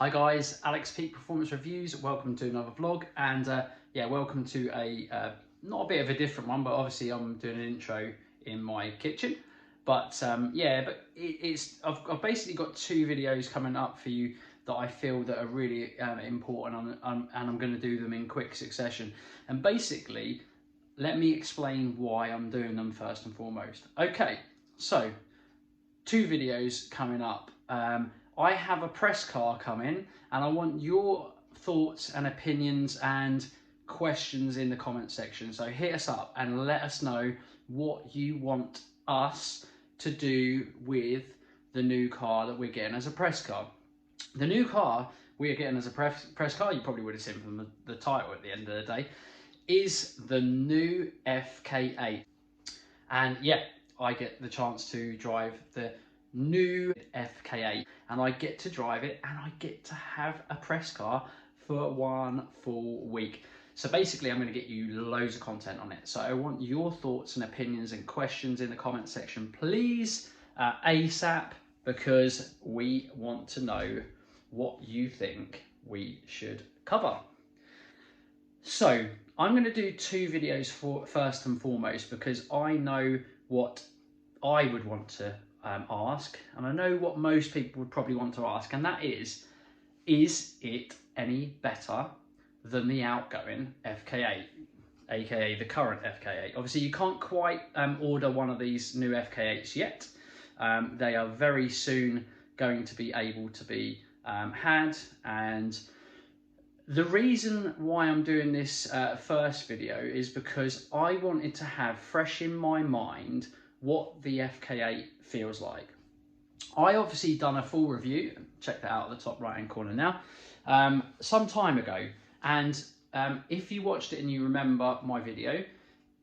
Hi guys, Alex Peak Performance Reviews. Welcome to another vlog, and yeah, welcome to a not a bit of a different one, but obviously I'm doing an intro in my kitchen. But I've basically got two videos coming up for you that I feel that are really important, and I'm going to do them in quick succession. And basically, let me explain why I'm doing them first and foremost. Okay, so two videos coming up. I have a press car coming, and I want your thoughts and opinions and questions in the comment section. So hit us up and let us know what you want us to do with the new car that we're getting as a press car. The new car we're getting as a press car, you probably would have seen from the title at the end of the day, is the new FK8. And yeah, I get the chance to drive the new FK8, and I get to drive it, and I get to have a press car for 1 full week. So basically I'm going to get you loads of content on it. So I want your thoughts and opinions and questions in the comment section, please, ASAP, because we want to know what you think we should cover. So I'm going to do two videos first and foremost, because I know what I would want to ask, and I know what most people would probably want to ask, and that is it any better than the outgoing FK8, aka the current FK8? Obviously you can't quite order one of these new FK8s yet. They are very soon going to be able to be had, and the reason why I'm doing this first video is because I wanted to have fresh in my mind what the FK8 feels like. I obviously done a full review, check that out at the top right hand corner now, some time ago, and if you watched it and you remember my video,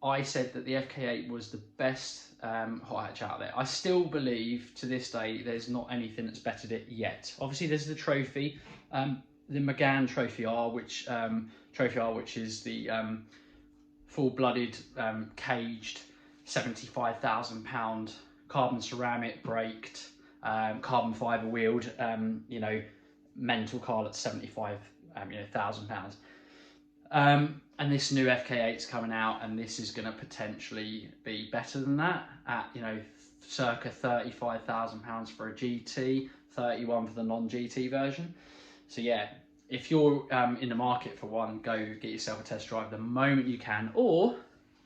I said that the FK8 was the best hot hatch out there. I still believe to this day there's not anything that's bettered it yet. Obviously there's the trophy, the McGann Trophy R, which is the full-blooded caged £75,000 carbon ceramic braked, carbon fibre wheeled, you know, mental car at £75,000. And this new FK8's coming out, and this is going to potentially be better than that at, you know, circa £35,000 for a GT, 31 for the non-GT version. So yeah, if you're in the market for one, go get yourself a test drive the moment you can, or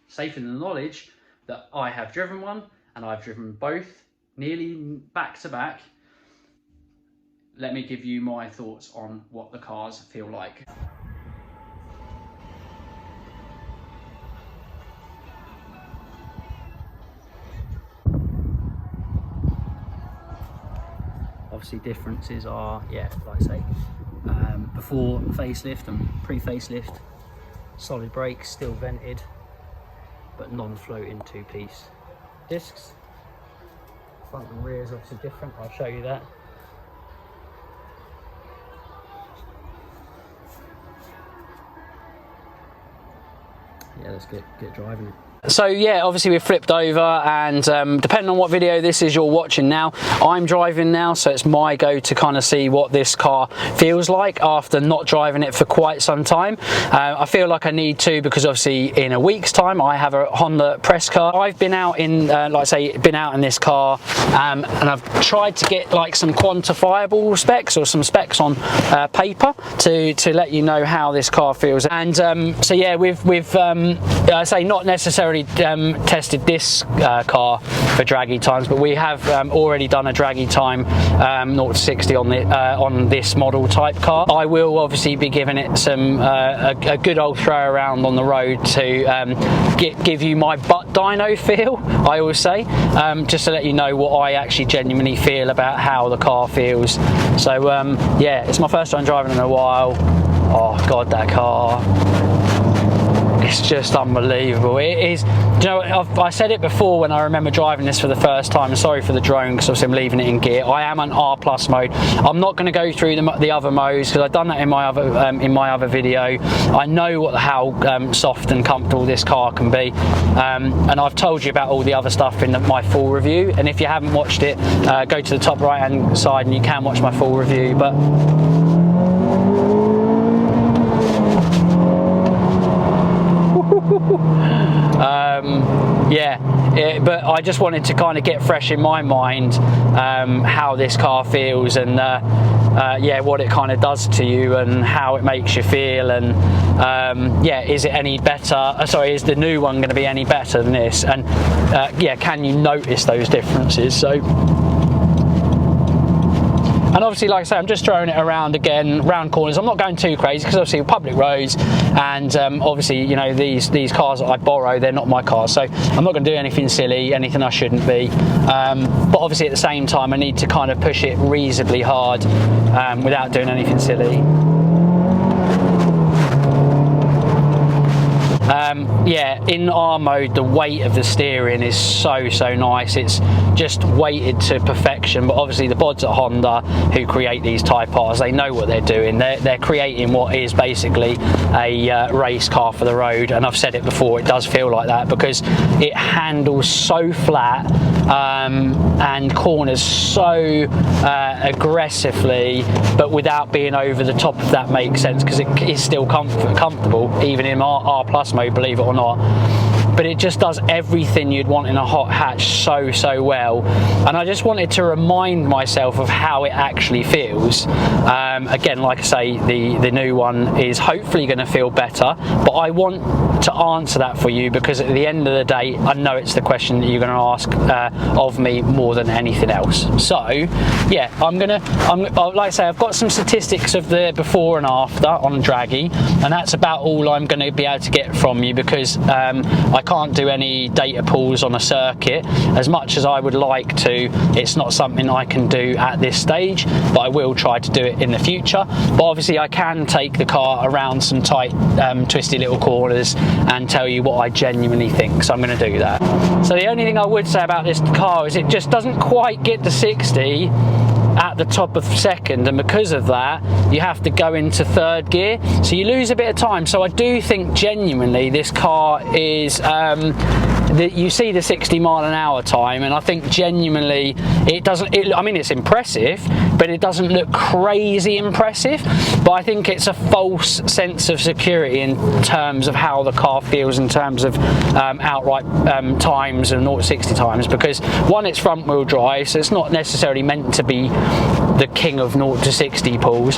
safe in the knowledge that I have driven one, and I've driven both nearly back to back. Let me give you my thoughts on what the cars feel like. Obviously differences are, yeah, like I say, before facelift and pre-facelift, solid brakes, still vented, but non-floating two-piece discs. Front and rear is obviously different, I'll show you that. Yeah, let's get driving it. So yeah, obviously we've flipped over, and depending on what video this is you're watching now, I'm driving now, so it's my go to kind of see what this car feels like after not driving it for quite some time. I feel like I need to, because obviously in a week's time I have a Honda press car. I've been out in, like I say, been out in this car, and I've tried to get like some quantifiable specs or some specs on paper to let you know how this car feels. And so yeah, we've I say not necessarily tested this car for draggy times, but we have already done a draggy time 0 to 60 on this model type car. I will obviously be giving it some a good old throw around on the road to give you my butt dyno feel, I always say, just to let you know what I actually genuinely feel about how the car feels. So yeah, it's my first time driving in a while. Oh god, that car it's just unbelievable. It is, you know, I said it before when I remember driving this for the first time, and sorry for the drone because obviously I'm leaving it in gear. I am on R+ mode. I'm not going to go through the other modes because I've done that in my other video. I know how soft and comfortable this car can be, and I've told you about all the other stuff in my full review, and if you haven't watched it, go to the top right hand side and you can watch my full review. But but I just wanted to kind of get fresh in my mind how this car feels, and yeah, what it kind of does to you and how it makes you feel, and yeah, is it any better? Sorry, is the new one going to be any better than this? And yeah, can you notice those differences? So. And obviously, like I say, I'm just throwing it around again, round corners. I'm not going too crazy because obviously public roads, and obviously, you know, these cars that I borrow, they're not my cars, so I'm not going to do anything silly, anything I shouldn't be. But obviously, at the same time, I need to kind of push it reasonably hard without doing anything silly. Yeah, in R mode, the weight of the steering is so nice. It's just weighted to perfection. But obviously the bods at Honda, who create these Type Rs, they know what they're doing. They're creating what is basically a race car for the road, and I've said it before, it does feel like that because it handles so flat and corners so aggressively, but without being over the top, if that makes sense, because it is still comfortable even in R+ mode, believe it or not. But it just does everything you'd want in a hot hatch so well, and I just wanted to remind myself of how it actually feels. Again, like I say, the new one is hopefully going to feel better, but I want to answer that for you because at the end of the day, I know it's the question that you're going to ask of me more than anything else. So yeah, like I say, I've got some statistics of the before and after on Draggy, and that's about all I'm going to be able to get from you because I can't do any data pulls on a circuit. As much as I would like to, it's not something I can do at this stage, but I will try to do it in the future. But obviously I can take the car around some tight twisty little corners and tell you what I genuinely think, so I'm going to do that. So the only thing I would say about this car is it just doesn't quite get to 60 at the top of second, and because of that you have to go into third gear, so you lose a bit of time. So I do think genuinely this car is you see the 60-mile-an-hour time, and I think genuinely I mean, it's impressive, but it doesn't look crazy impressive. But I think it's a false sense of security in terms of how the car feels in terms of outright times and 0 to 60 times, because one, it's front wheel drive, so it's not necessarily meant to be the king of 0 to 60 pulls,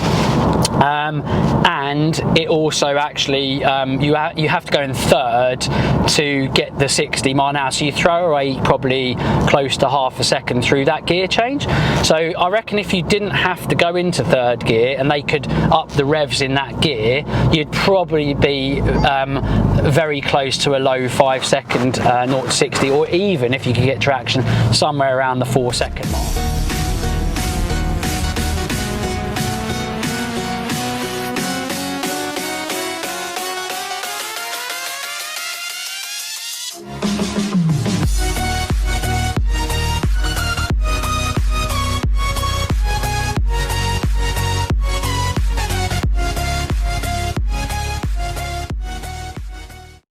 and it also actually you have to go in third to get the 60 mile an hour, so you throw away probably close to half a second through that gear change. So I reckon if you didn't have to go into third gear and they could up the revs in that gear, you'd probably be very close to a low 5 second 0 to 60, or even if you could get traction somewhere around the 4 second mark.